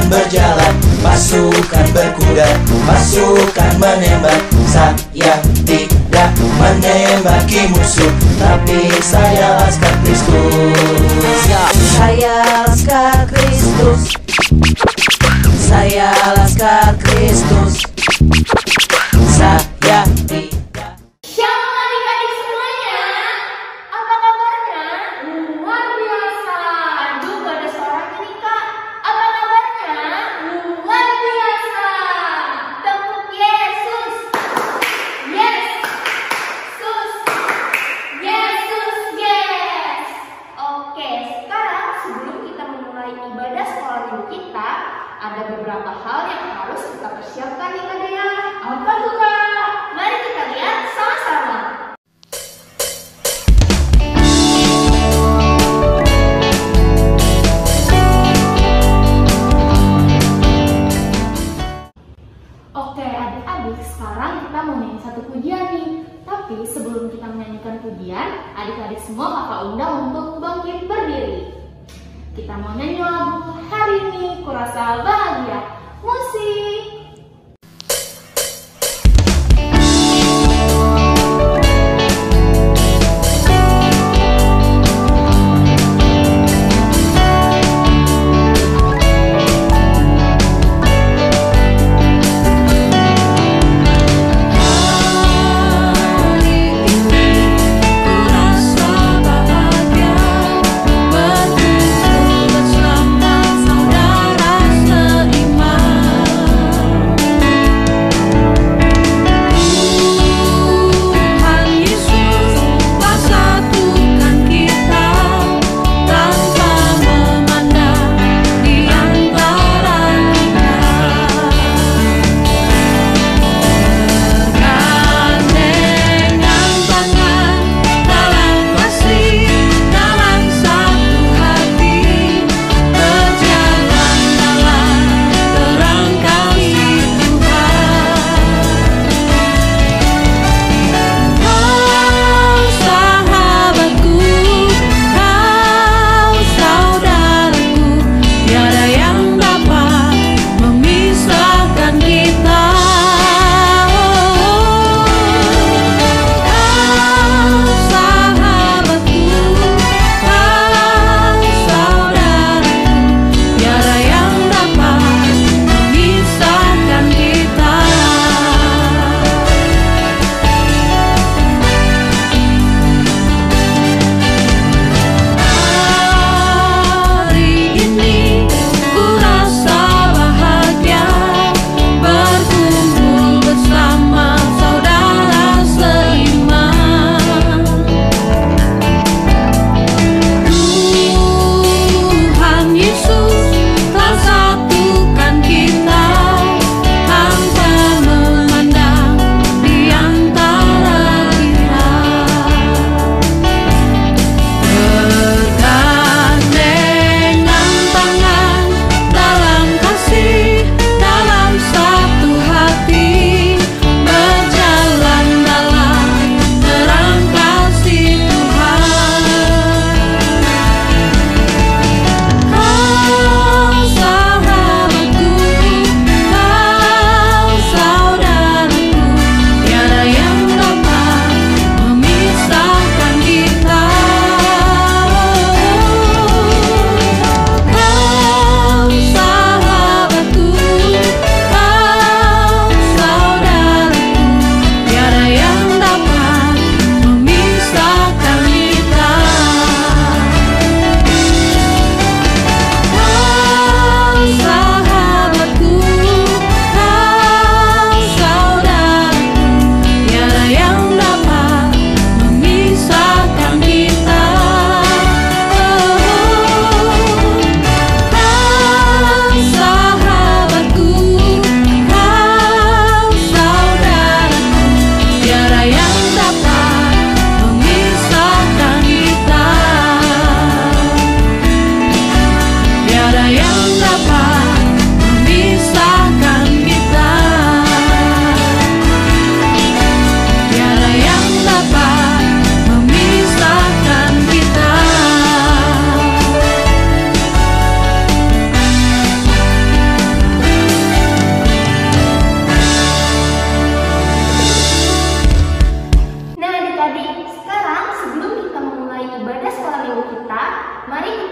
berjalan, pasukan berkuda, pasukan menembak. Saya tidak menembaki musuh, tapi saya Laskar Kristus. Saya Laskar Kristus. Saya Laskar Kristus. Saya tidak. Shalom adik-adik semuanya, apa kabarnya? Luar biasa. Aduh, gak ada suaranya nih kak. Apa kabarnya? Luar biasa. Tepuk Yesus. Yes. Sus. Yesus, yes. Oke, sekarang sebelum kita memulai ibadah sekolah minggu kita, ada beberapa hal yang harus kita persiapkan nih kak Dea. Apa tuh kak? Mari kita lihat sama-sama. Oke adik-adik, sekarang kita mau nyanyi satu pujian nih. Tapi sebelum kita menyanyikan pujian, adik-adik semua kakak undang untuk bangkit berdiri. Kita mau nyanyi lagu Hari Ini Kurasa Bahagia. Musik. Bersama saudara seiman.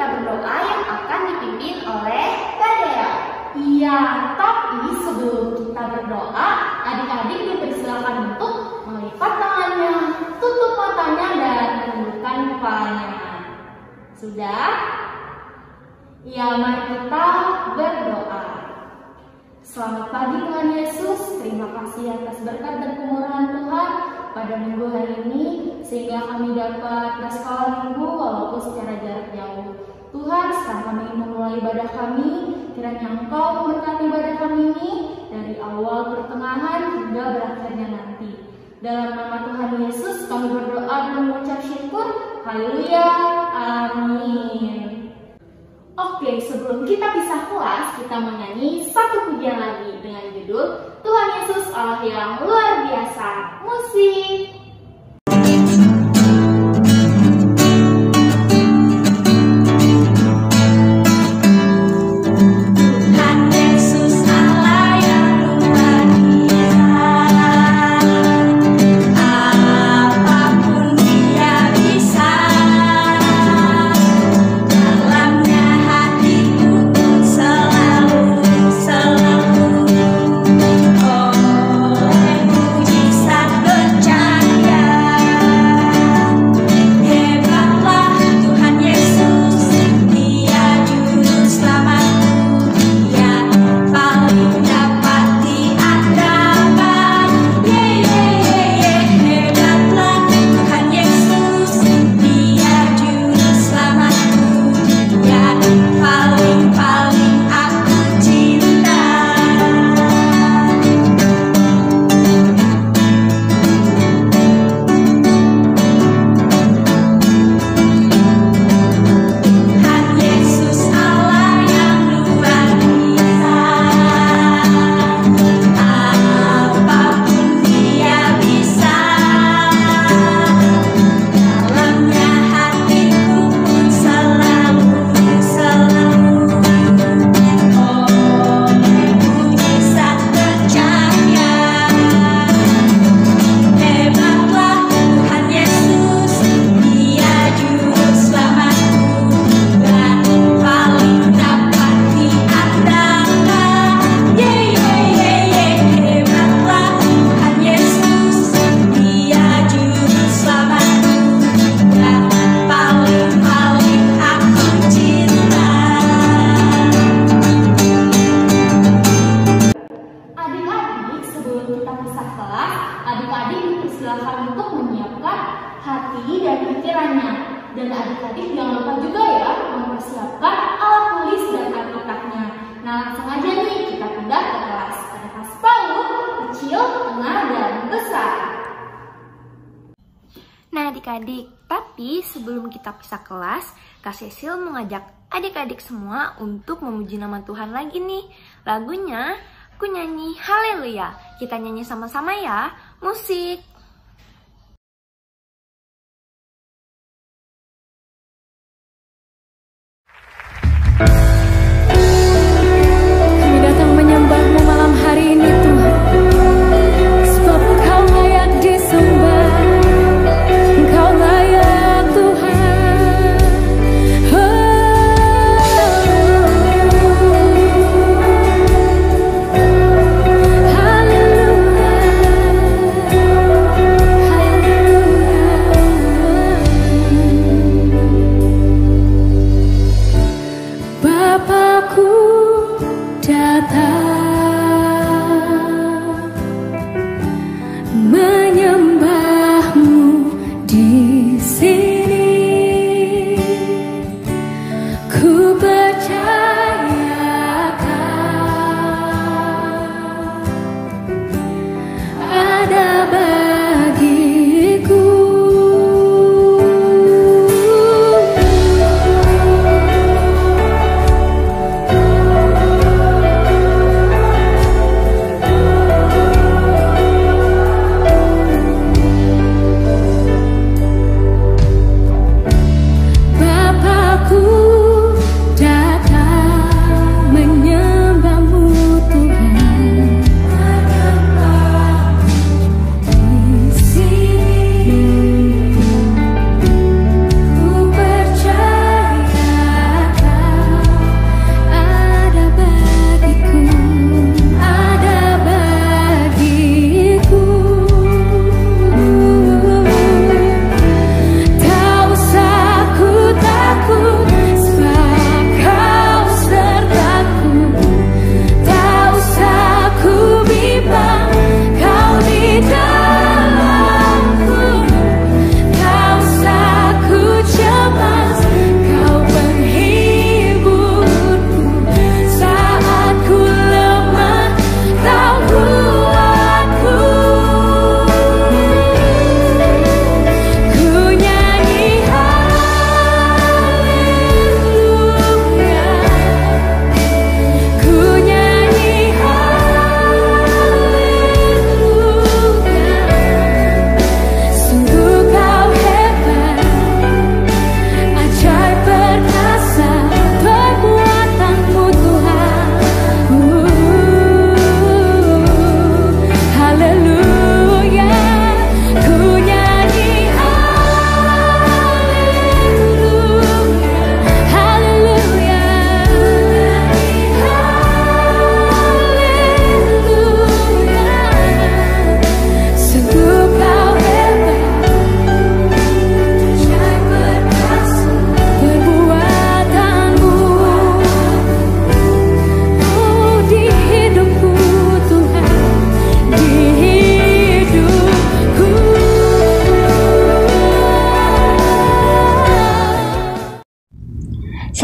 kita berdoa yang akan dipimpin oleh Kak Dea. Iya, tapi sebelum kita berdoa, adik-adik dipersilakan untuk melipat tangannya, tutup matanya, dan menundukkan kepalanya. Sudah? Ya, mari kita berdoa. Selamat pagi Tuhan Yesus, terima kasih atas berkat dan kemurahan Tuhan pada minggu hari ini, sehingga kami dapat bersekolah minggu walaupun secara jarak jauh. Tuhan, sekarang kami ingin memulai ibadah kami, kiranya Engkau memberkati ibadah kami ini dari awal, pertengahan, hingga berakhirnya nanti. Dalam nama Tuhan Yesus kami berdoa dan mengucap syukur. Haleluya, amin. Oke, sebelum kita pisah kelas, kita menyanyi satu pujian lagi dengan judul Tuhan Yesus Allah yang luar biasa. Musik. Dan adik-adik jangan lupa juga ya mempersiapkan alat tulis dan alkitabnya. Nah, langsung aja nih kita pindah ke kelas. Ada kelas PAUD, kecil, tengah, dan besar. Nah adik-adik, tapi sebelum kita pisah kelas, Kak Cecil mengajak adik-adik semua untuk memuji nama Tuhan lagi nih. Lagunya Ku Nyanyi Haleluya. Kita nyanyi sama-sama ya. Musik. Kami datang menyembah-Mu malam hari ini Tuhan, sebab Engkau layak disembah, Engkau layak Tuhan. Haleluya.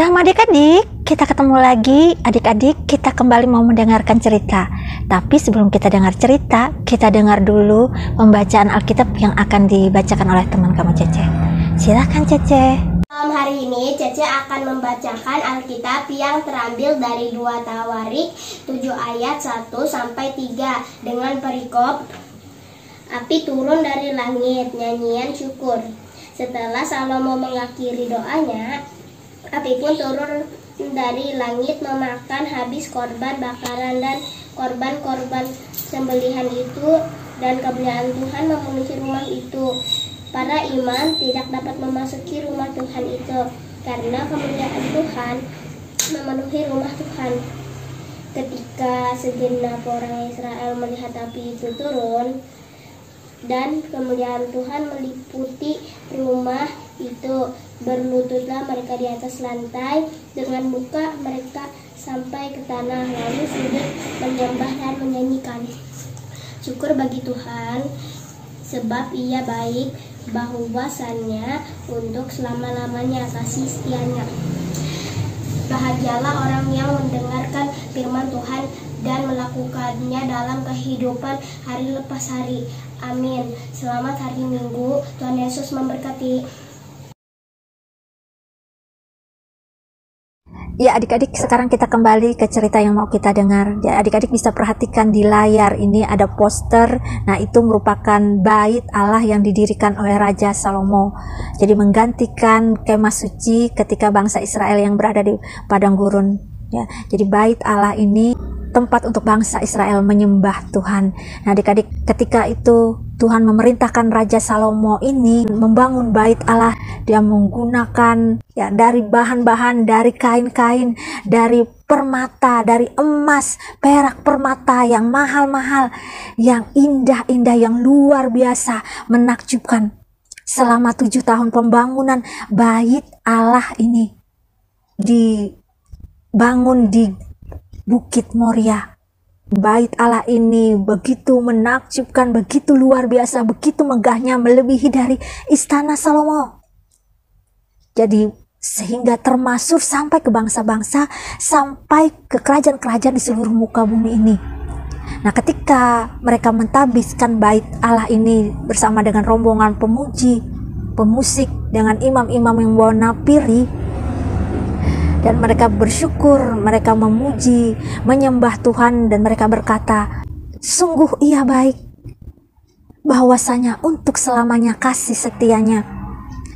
Shalom adik-adik, kita ketemu lagi. Adik-adik, kita kembali mau mendengarkan cerita. Tapi sebelum kita dengar cerita, kita dengar dulu pembacaan Alkitab yang akan dibacakan oleh teman kamu Cece. Silakan Cece. Hari ini Cece akan membacakan Alkitab yang terambil dari 2 Tawarik 7 ayat 1 sampai 3 dengan perikop api turun dari langit, nyanyian syukur. Setelah Salomo mengakhiri doanya, api pun turun dari langit memakan habis korban bakaran dan korban-korban sembelihan itu, dan kemuliaan Tuhan memenuhi rumah itu. Para imam tidak dapat memasuki rumah Tuhan itu karena kemuliaan Tuhan memenuhi rumah Tuhan. Ketika segenap orang Israel melihat api itu turun dan kemuliaan Tuhan meliputi rumah itu, berlututlah mereka di atas lantai dengan muka mereka sampai ke tanah, lalu sujud menyembah dan menyanyikan syukur bagi Tuhan, sebab Ia baik, bahwasannya untuk selama-lamanya kasih setianya. Bahagialah orang yang mendengarkan firman Tuhan dan melakukannya dalam kehidupan hari lepas hari. Amin. Selamat hari Minggu. Tuhan Yesus memberkati. Ya adik-adik, sekarang kita kembali ke cerita yang mau kita dengar. Ya, adik-adik bisa perhatikan di layar ini ada poster. Nah, itu merupakan bait Allah yang didirikan oleh Raja Salomo. Jadi menggantikan kemah suci ketika bangsa Israel yang berada di padang gurun. Ya, jadi bait Allah ini tempat untuk bangsa Israel menyembah Tuhan. Nah adik-adik, ketika itu Tuhan memerintahkan Raja Salomo ini membangun bait Allah. Dia menggunakan ya dari bahan-bahan, dari kain-kain, dari permata, dari emas, perak, permata yang mahal-mahal, yang indah-indah, yang luar biasa, menakjubkan. Selama 7 tahun pembangunan bait Allah ini dibangun di Bukit Moria. Bait Allah ini begitu menakjubkan, begitu luar biasa, begitu megahnya, melebihi dari istana Salomo. Jadi sehingga termasuk sampai ke bangsa-bangsa, sampai ke kerajaan-kerajaan di seluruh muka bumi ini. Nah, ketika mereka mentahbiskan bait Allah ini bersama dengan rombongan pemuji, pemusik, dengan imam-imam yang bawa napiri, dan mereka bersyukur, mereka memuji, menyembah Tuhan, dan mereka berkata, sungguh Ia baik, bahwasanya untuk selamanya kasih setianya.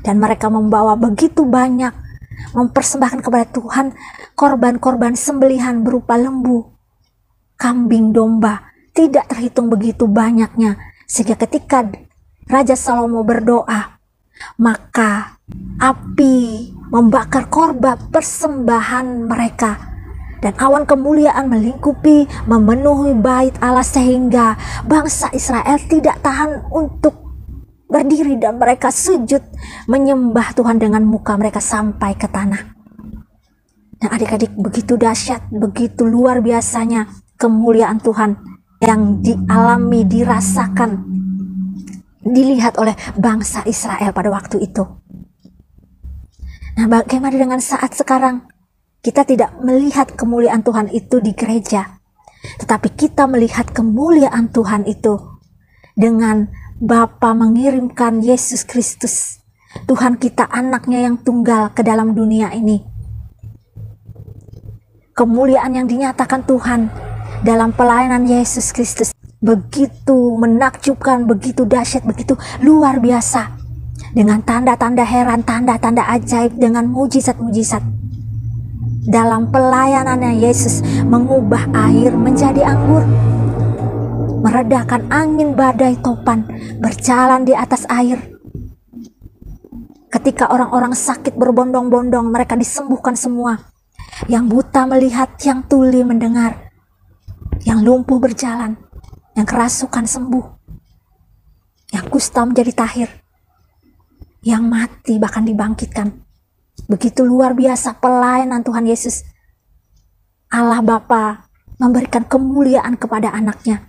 Dan mereka membawa begitu banyak, mempersembahkan kepada Tuhan korban-korban sembelihan berupa lembu, kambing, domba, tidak terhitung begitu banyaknya. Sehingga ketika Raja Salomo berdoa, maka api membakar korban persembahan mereka, dan awan kemuliaan melingkupi, memenuhi bait Allah, sehingga bangsa Israel tidak tahan untuk berdiri dan mereka sujud menyembah Tuhan dengan muka mereka sampai ke tanah. Nah adik-adik, begitu dahsyat, begitu luar biasanya kemuliaan Tuhan yang dialami, dirasakan, dilihat oleh bangsa Israel pada waktu itu. Nah, bagaimana dengan saat sekarang? Kita tidak melihat kemuliaan Tuhan itu di gereja, tetapi kita melihat kemuliaan Tuhan itu dengan Bapa mengirimkan Yesus Kristus, Tuhan kita, anaknya yang tunggal, ke dalam dunia ini. Kemuliaan yang dinyatakan Tuhan dalam pelayanan Yesus Kristus begitu menakjubkan, begitu dahsyat, begitu luar biasa. Dengan tanda-tanda heran, tanda-tanda ajaib, dengan mujizat-mujizat. Dalam pelayanannya Yesus mengubah air menjadi anggur, meredakan angin badai topan, berjalan di atas air. Ketika orang-orang sakit berbondong-bondong, mereka disembuhkan semua. Yang buta melihat, yang tuli mendengar, yang lumpuh berjalan, yang kerasukan sembuh, yang kusta menjadi tahir, yang mati bahkan dibangkitkan. Begitu luar biasa pelayanan Tuhan Yesus. Allah Bapa memberikan kemuliaan kepada anaknya.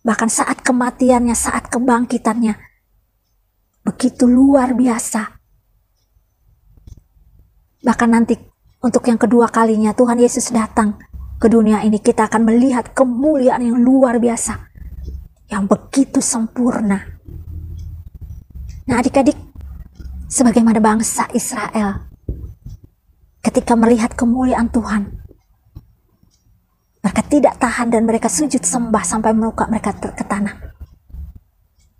Bahkan saat kematiannya, saat kebangkitannya, begitu luar biasa. Bahkan nanti untuk yang kedua kalinya Tuhan Yesus datang ke dunia ini, kita akan melihat kemuliaan yang luar biasa, yang begitu sempurna. Nah adik-adik, sebagaimana bangsa Israel ketika melihat kemuliaan Tuhan, mereka tidak tahan dan mereka sujud sembah sampai muka mereka ke tanah,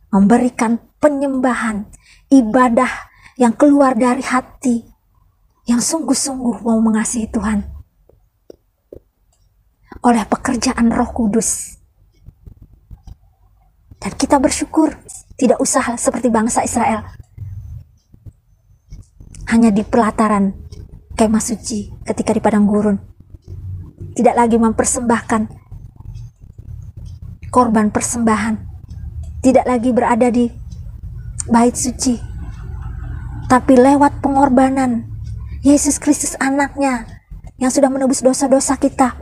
memberikan penyembahan, ibadah yang keluar dari hati, yang sungguh-sungguh mau mengasihi Tuhan. Oleh pekerjaan Roh Kudus. Dan kita bersyukur, tidak usah seperti bangsa Israel, hanya di pelataran kemah suci ketika di padang gurun, tidak lagi mempersembahkan korban persembahan, tidak lagi berada di bait suci, tapi lewat pengorbanan Yesus Kristus anaknya yang sudah menebus dosa-dosa kita,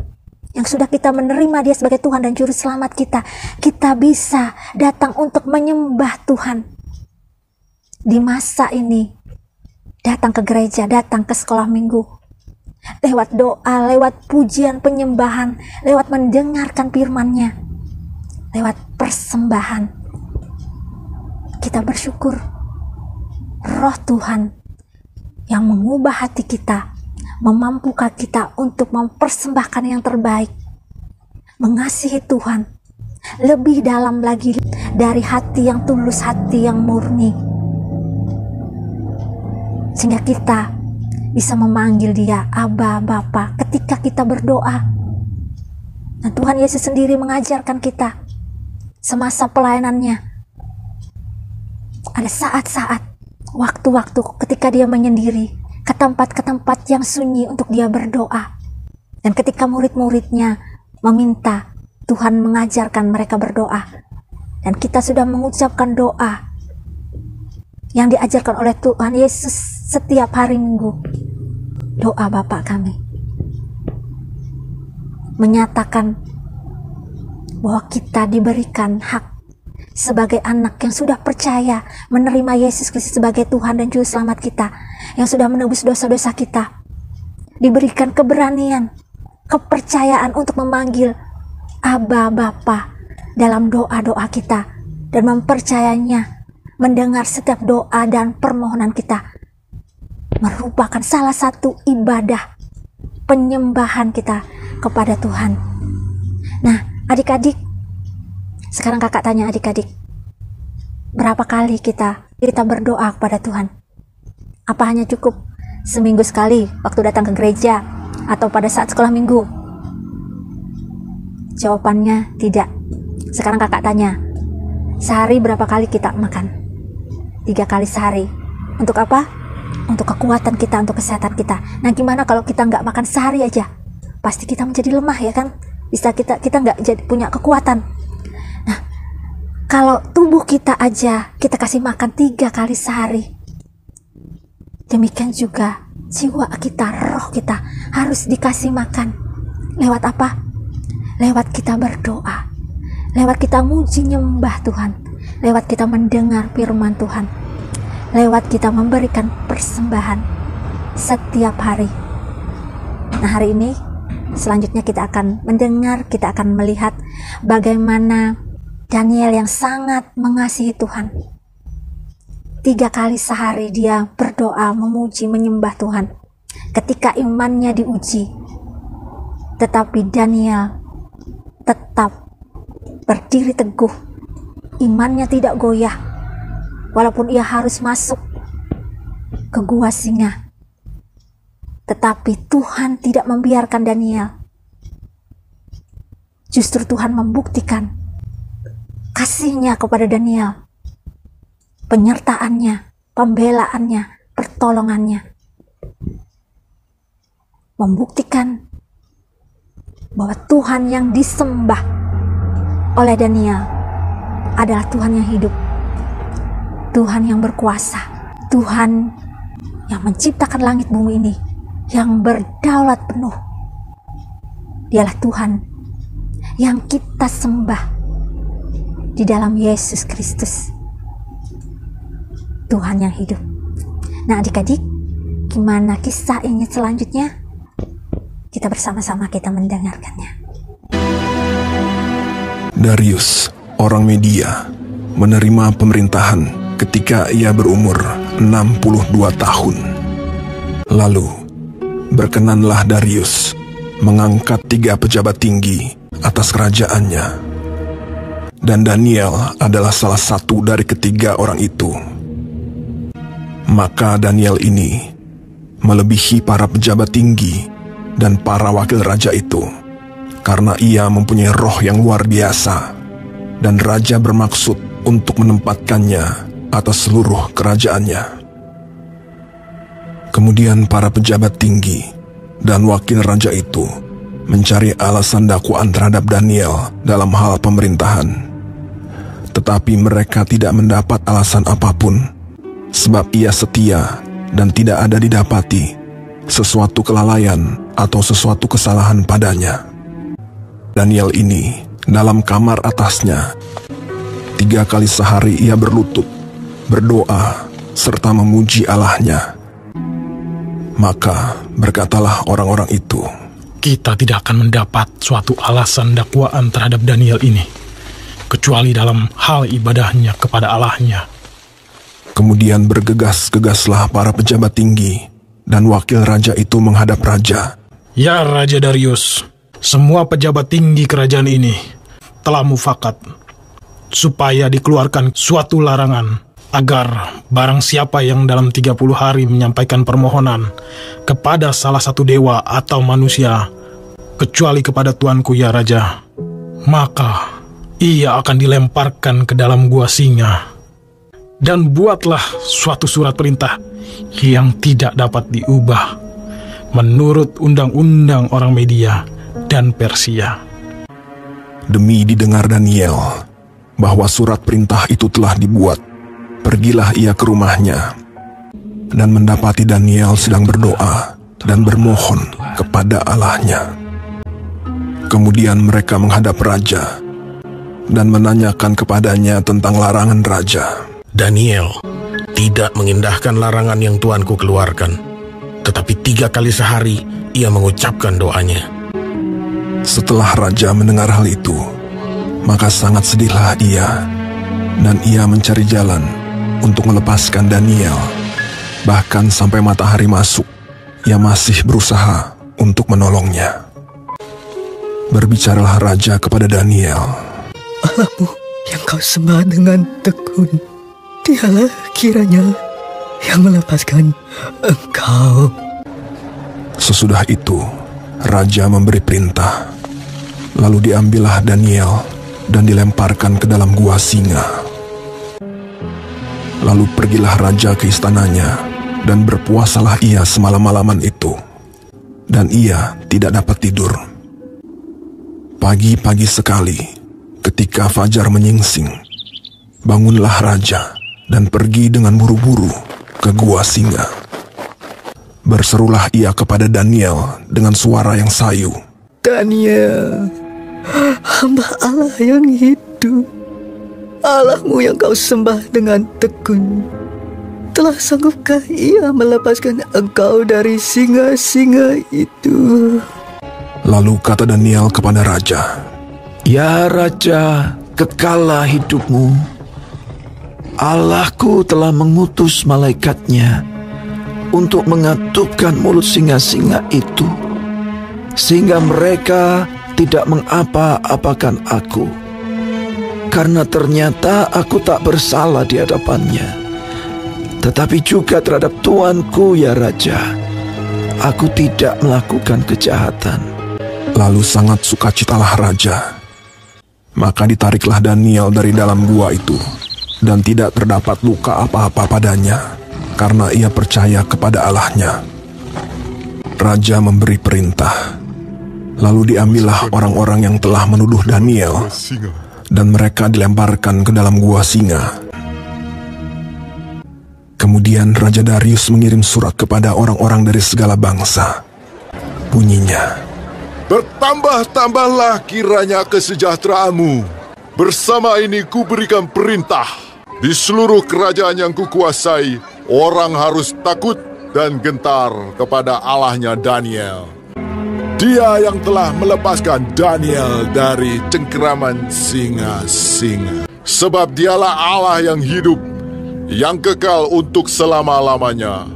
yang sudah kita menerima dia sebagai Tuhan dan Juru Selamat kita, kita bisa datang untuk menyembah Tuhan. Di masa ini, datang ke gereja, datang ke sekolah minggu, lewat doa, lewat pujian penyembahan, lewat mendengarkan firman-Nya, lewat persembahan. Kita bersyukur Roh Tuhan yang mengubah hati kita, memampukan kita untuk mempersembahkan yang terbaik, mengasihi Tuhan lebih dalam lagi dari hati yang tulus, hati yang murni, sehingga kita bisa memanggil dia Aba, Bapa ketika kita berdoa. Dan Tuhan Yesus sendiri mengajarkan kita semasa pelayanannya, ada saat-saat, waktu-waktu ketika dia menyendiri ke tempat-tempat yang sunyi untuk dia berdoa. Dan ketika murid-muridnya meminta, Tuhan mengajarkan mereka berdoa. Dan kita sudah mengucapkan doa yang diajarkan oleh Tuhan Yesus setiap hari Minggu. Doa Bapa kami. Menyatakan bahwa kita diberikan hak sebagai anak yang sudah percaya menerima Yesus Kristus sebagai Tuhan dan Juru Selamat kita, yang sudah menebus dosa-dosa kita, diberikan keberanian, kepercayaan untuk memanggil Aba, Bapa dalam doa-doa kita, dan mempercayainya, mendengar setiap doa dan permohonan kita, merupakan salah satu ibadah penyembahan kita kepada Tuhan. Nah adik-adik, sekarang kakak tanya adik-adik, berapa kali kita berdoa kepada Tuhan? Apa hanya cukup seminggu sekali waktu datang ke gereja atau pada saat sekolah minggu? Jawabannya tidak. Sekarang kakak tanya, sehari berapa kali kita makan? 3 kali sehari. Untuk apa? Untuk kekuatan kita, untuk kesehatan kita. Nah gimana kalau kita nggak makan sehari aja? Pasti kita menjadi lemah ya kan? Bisa kita nggak jadi punya kekuatan. Kalau tubuh kita aja kita kasih makan 3 kali sehari, demikian juga jiwa kita, roh kita harus dikasih makan. Lewat apa? Lewat kita berdoa, lewat kita muji nyembah Tuhan, lewat kita mendengar firman Tuhan, lewat kita memberikan persembahan setiap hari. Nah hari ini selanjutnya kita akan mendengar, kita akan melihat bagaimana Daniel yang sangat mengasihi Tuhan. 3 kali sehari dia berdoa, memuji, menyembah Tuhan. Ketika imannya diuji, tetapi Daniel tetap berdiri teguh. Imannya tidak goyah, walaupun ia harus masuk ke gua singa. Tetapi Tuhan tidak membiarkan Daniel. Justru Tuhan membuktikan kasih-Nya kepada Daniel, penyertaannya, pembelaannya, pertolongannya, membuktikan bahwa Tuhan yang disembah oleh Daniel adalah Tuhan yang hidup, Tuhan yang berkuasa, Tuhan yang menciptakan langit bumi ini, yang berdaulat penuh. Dialah Tuhan yang kita sembah di dalam Yesus Kristus, Tuhan yang hidup. Nah adik-adik, gimana kisah ini selanjutnya? kita bersama-sama kita mendengarkannya. Darius, orang Media, menerima pemerintahan ketika ia berumur 62 tahun. Lalu, berkenanlah Darius mengangkat 3 pejabat tinggi atas kerajaannya. Dan Daniel adalah salah satu dari ketiga orang itu. Maka Daniel ini melebihi para pejabat tinggi dan para wakil raja itu, karena ia mempunyai roh yang luar biasa, dan raja bermaksud untuk menempatkannya atas seluruh kerajaannya. Kemudian para pejabat tinggi dan wakil raja itu mencari alasan dakwaan terhadap Daniel dalam hal pemerintahan. Tetapi mereka tidak mendapat alasan apapun, sebab ia setia dan tidak ada didapati sesuatu kelalaian atau sesuatu kesalahan padanya. Daniel ini dalam kamar atasnya 3 kali sehari ia berlutut, berdoa, serta memuji Allahnya. Maka berkatalah orang-orang itu, kita tidak akan mendapat suatu alasan dakwaan terhadap Daniel ini, kecuali dalam hal ibadahnya kepada Allahnya. Kemudian bergegas-gegaslah para pejabat tinggi dan wakil raja itu menghadap raja. Ya Raja Darius, semua pejabat tinggi kerajaan ini telah mufakat supaya dikeluarkan suatu larangan agar barang siapa yang dalam 30 hari menyampaikan permohonan kepada salah satu dewa atau manusia, kecuali kepada tuanku ya Raja, maka ia akan dilemparkan ke dalam gua singa. Dan buatlah suatu surat perintah yang tidak dapat diubah menurut undang-undang orang Media dan Persia. Demi didengar Daniel bahwa surat perintah itu telah dibuat, pergilah ia ke rumahnya dan mendapati Daniel sedang berdoa dan bermohon kepada Allahnya. Kemudian mereka menghadap raja dan menanyakan kepadanya tentang larangan raja. Daniel tidak mengindahkan larangan yang tuanku keluarkan, tetapi 3 kali sehari ia mengucapkan doanya. Setelah raja mendengar hal itu, maka sangat sedihlah ia, dan ia mencari jalan untuk melepaskan Daniel. Bahkan sampai matahari masuk, ia masih berusaha untuk menolongnya. Berbicaralah raja kepada Daniel. Allahmu yang kau sembah dengan tekun, dialah kiranya yang melepaskan engkau. Sesudah itu, raja memberi perintah. Lalu diambillah Daniel dan dilemparkan ke dalam gua singa. Lalu pergilah raja ke istananya dan berpuasalah ia semalam-malaman itu. Dan ia tidak dapat tidur. Pagi-pagi sekali, ketika fajar menyingsing, bangunlah raja dan pergi dengan buru-buru ke gua singa. Berserulah ia kepada Daniel dengan suara yang sayu. Daniel, hamba Allah yang hidup, Allahmu yang kau sembah dengan tekun, telah sanggupkah ia melepaskan engkau dari singa-singa itu? Lalu kata Daniel kepada raja, Ya Raja, kekallah hidupmu. Allahku telah mengutus malaikatnya untuk mengatupkan mulut singa-singa itu, sehingga mereka tidak mengapa-apakan aku. Karena ternyata aku tak bersalah di hadapannya, tetapi juga terhadap tuanku ya Raja, aku tidak melakukan kejahatan. Lalu sangat sukacitalah raja. Maka ditariklah Daniel dari dalam gua itu, dan tidak terdapat luka apa-apa padanya, karena ia percaya kepada Allahnya. Raja memberi perintah. Lalu diambillah orang-orang yang telah menuduh Daniel, dan mereka dilemparkan ke dalam gua singa. Kemudian Raja Darius mengirim surat kepada orang-orang dari segala bangsa. Bunyinya, Bertambah-tambahlah kiranya kesejahteraanmu. Bersama ini kuberikan perintah. Di seluruh kerajaan yang kukuasai, orang harus takut dan gentar kepada Allahnya Daniel. Dia yang telah melepaskan Daniel dari cengkeraman singa-singa. Sebab dialah Allah yang hidup, yang kekal untuk selama-lamanya.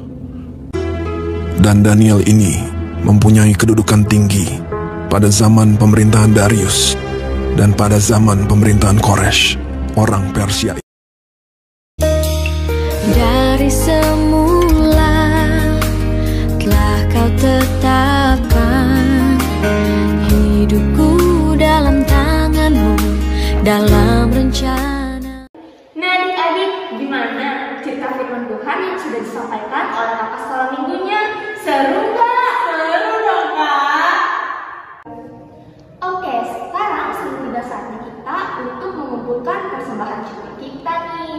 Dan Daniel ini mempunyai kedudukan tinggi pada zaman pemerintahan Darius dan pada zaman pemerintahan Koresh, orang Persia. Dari semula telah kau tetapkan hidupku dalam tanganmu, dalam rencana. Nah adik-adik, gimana cerita firman Tuhan yang sudah disampaikan oleh kakak sekolah minggunya? Seru nggak? Seru dong kak. Oke, sekarang sudah tiba saatnya kita untuk mengumpulkan persembahan syukur kita nih.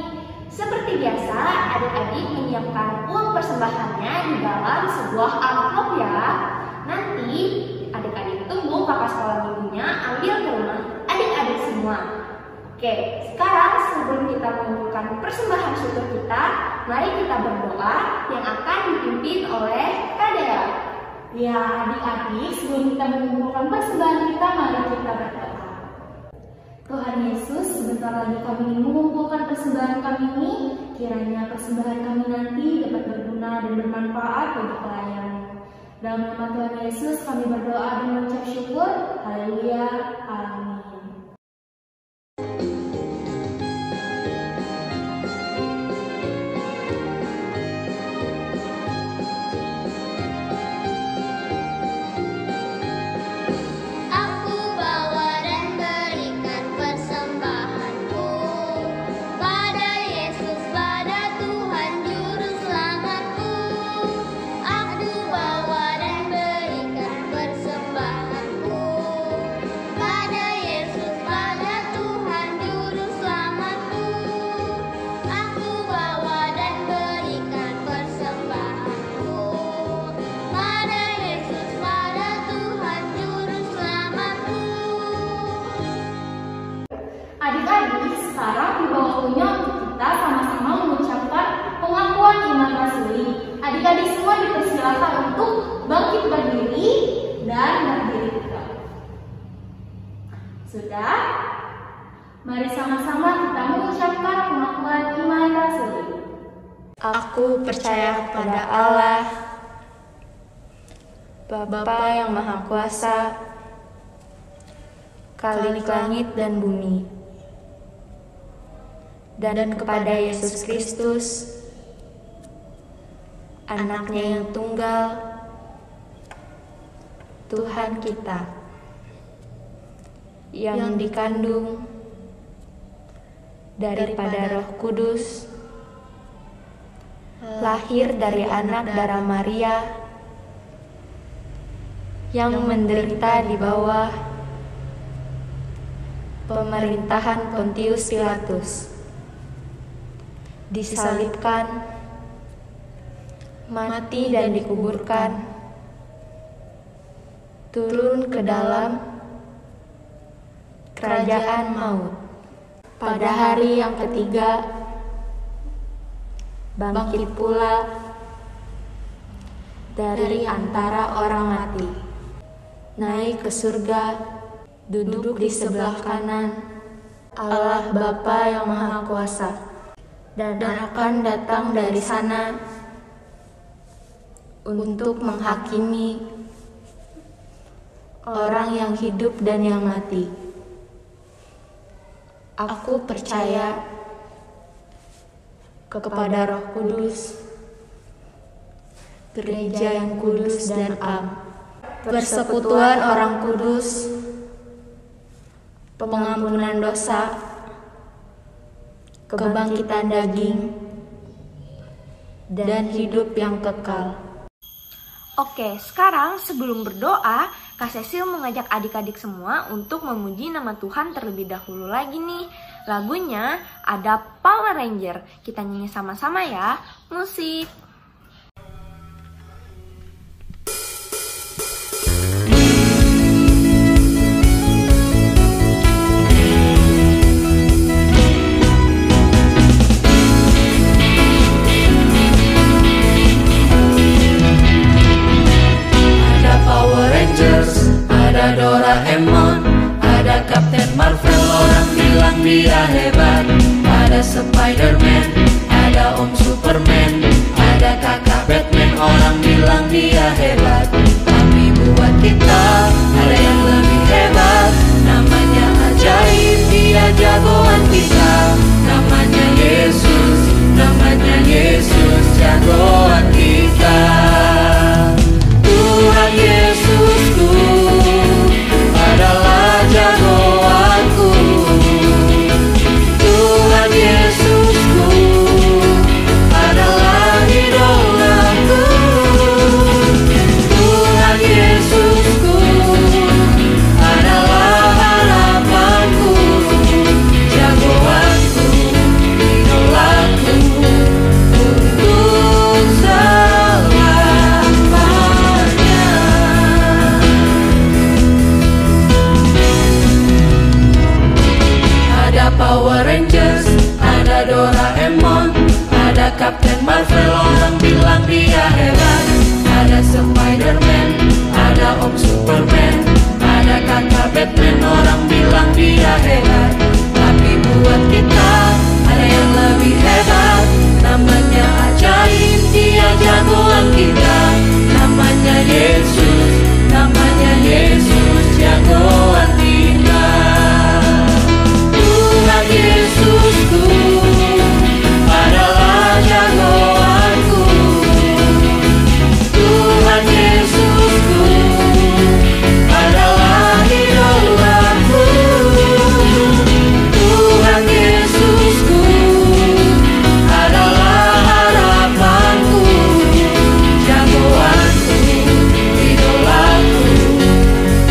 Seperti biasa, adik-adik menyiapkan uang persembahannya di dalam sebuah amplop ya. Nanti adik-adik tunggu kakak sekolah minggunya ambil ke rumah adik-adik semua. Oke, sekarang sebelum kita mengumpulkan persembahan syukur kita, mari kita berdoa yang akan dipimpin oleh Kak Dea. Ya adik-adik, sebelum kita mengumpulkan persembahan kita, mari kita berdoa. Tuhan Yesus, sebentar lagi kami ingin mengumpulkan persembahan kami ini. Kiranya persembahan kami nanti dapat berguna dan bermanfaat bagi pelayan-Mu. Dalam nama Tuhan Yesus kami berdoa dan mengucap syukur. Haleluya. Amin. Adik-adik, sekarang tiba waktunya untuk kita sama-sama mengucapkan pengakuan iman rasuli. Adik-adik semua dipersilakan untuk bangkit berdiri dan berdiri tegak. Sudah? Mari sama-sama kita mengucapkan pengakuan iman rasuli. Aku percaya pada Allah, Bapa yang Maha Kuasa, Khalik langit dan bumi, dan kepada Yesus Kristus, Anaknya yang tunggal, Tuhan kita, yang dikandung daripada Roh Kudus, lahir dari anak darah Maria, yang menderita di bawah pemerintahan Pontius Pilatus, disalibkan, mati dan dikuburkan, turun ke dalam kerajaan maut. Pada hari yang ketiga, bangkit pula dari antara orang mati, naik ke surga, duduk di sebelah kanan Allah Bapa yang Maha Kuasa, dan akan datang dari sana untuk menghakimi orang yang hidup dan yang mati. Aku percaya kepada Roh Kudus, gereja yang kudus dan am, persekutuan orang kudus, pengampunan dosa, kebangkitan daging, dan hidup yang kekal. Oke, sekarang sebelum berdoa, Kak Cecil mengajak adik-adik semua untuk memuji nama Tuhan terlebih dahulu lagi nih. Lagunya ada Power Ranger. Kita nyanyi sama-sama ya. Musik. Power Rangers Captain Marvel, orang bilang dia hebat. Ada Spider-Man, ada Om Superman, ada kakak Batman, orang bilang dia hebat. Tapi buat kita ada yang lebih hebat, namanya ajaib, dia jagoan kita. Namanya Yesus, namanya Yesus, jagoan kita. Tuhan Yesusku adalah jagoanku. Tuhan Yesusku adalah idolaku. Tuhan Yesusku adalah harapanku, jagoanku, idolaku,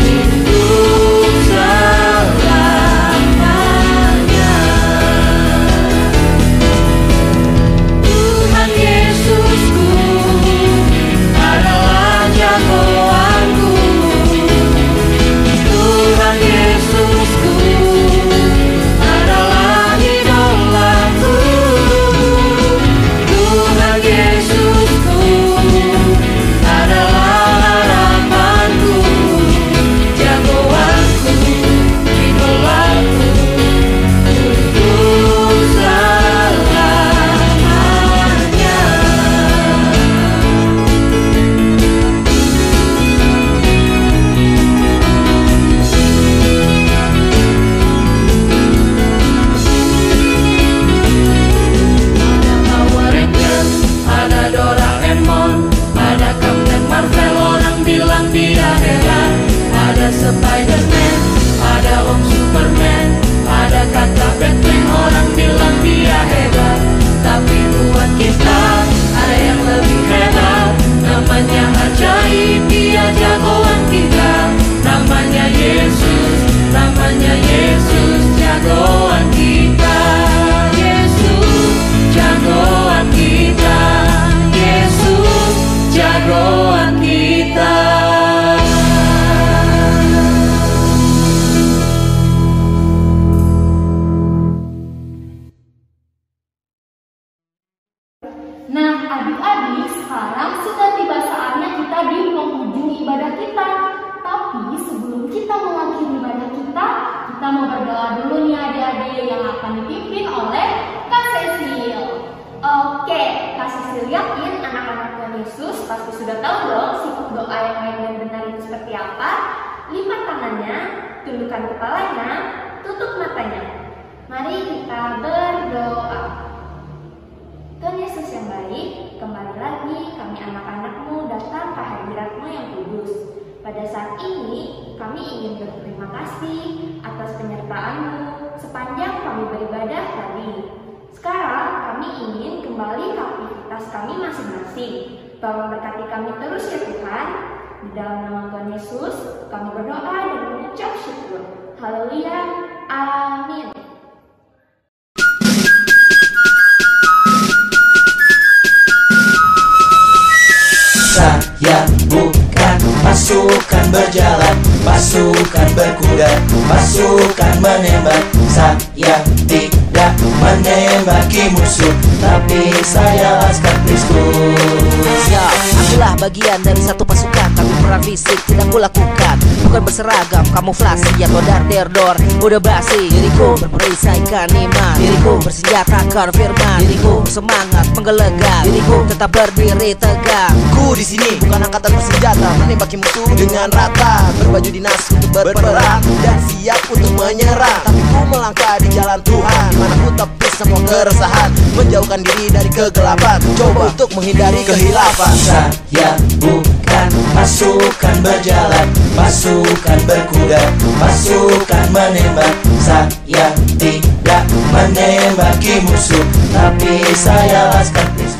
hidup selamanya. Tuhan Yesusku adalah jagoanku. Tuhan Yesusku adalah idolaku. Tuhan Yesusku adalah harapanku, jagoanku, idolaku, untuk selamanya. Ada Power Rangers, ada Doraemon, ada Captain Marvel, orang bilang dia hebat. Ada Spider-Man, ada Om Superman, ada kakak Batman, orang bilang dia hebat. Tapi buat kita ada yang lebih hebat, namanya ajaib, dia jagoan kita. Namanya Yesus, namanya Yesus, jagoan kita. Yesus, jagoan kita. Yesus, jagoan kita. Nah, adik-adik, sekarang sudah tiba saatnya kita di penghujung ibadah kita. Tapi sebelum kita mengakhiri ibadah kita mau berdoa dulu nih adik-adik yang akan dipimpin oleh Kak Cecil. Oke, Kak Cecil yakin anak-anak Tuhan Yesus pasti sudah tahu dong sikap doa yang baik dan benar itu seperti apa. Lipat tangannya, tundukkan kepalanya, tutup matanya. Mari kita berdoa. Tuhan Yesus yang baik, kembali lagi kami anak-anakmu datang ke hadirat-Mu yang kudus. Pada saat ini, kami ingin berterima kasih atas penyertaan-Mu sepanjang kami beribadah tadi. Sekarang kami ingin kembali ke aktivitas kami masing-masing. Tolong berkati kami terus ya Tuhan. Di dalam nama Tuhan Yesus, kami berdoa dan mengucap syukur. Haleluya. Amin. Saya bukan pasukan berjalan, pasukan berkuda, pasukan menembak. Saya tidak menembaki musuh, tapi saya laskar Kristus. Ya, akulah bagian dari satu pasukan, tapi perang fisik tidak kulakukan. Bukan berseragam, kamuflase atau dar-der-dor. Udah basi, diriku berperisaikan iman, diriku bersenjatakan firman, diriku semangat menggelegar, diriku tetap berdiri tegak. Ku di sini bukan angkatan bersenjata, menembaki musuh dengan rata, berbaju dinas untuk berperang dan siap untuk menyerang. Tapi ku melangkah di jalan Tuhan, di mana ku tepis semua keresahan, menjauhkan diri dari kegelapan, coba untuk menghindari kehilafan. Saya bukan pasukan berjalan, pasukan berkuda, pasukan menembak. Saya tidak menembaki musuh, tapi saya laskar Kristus.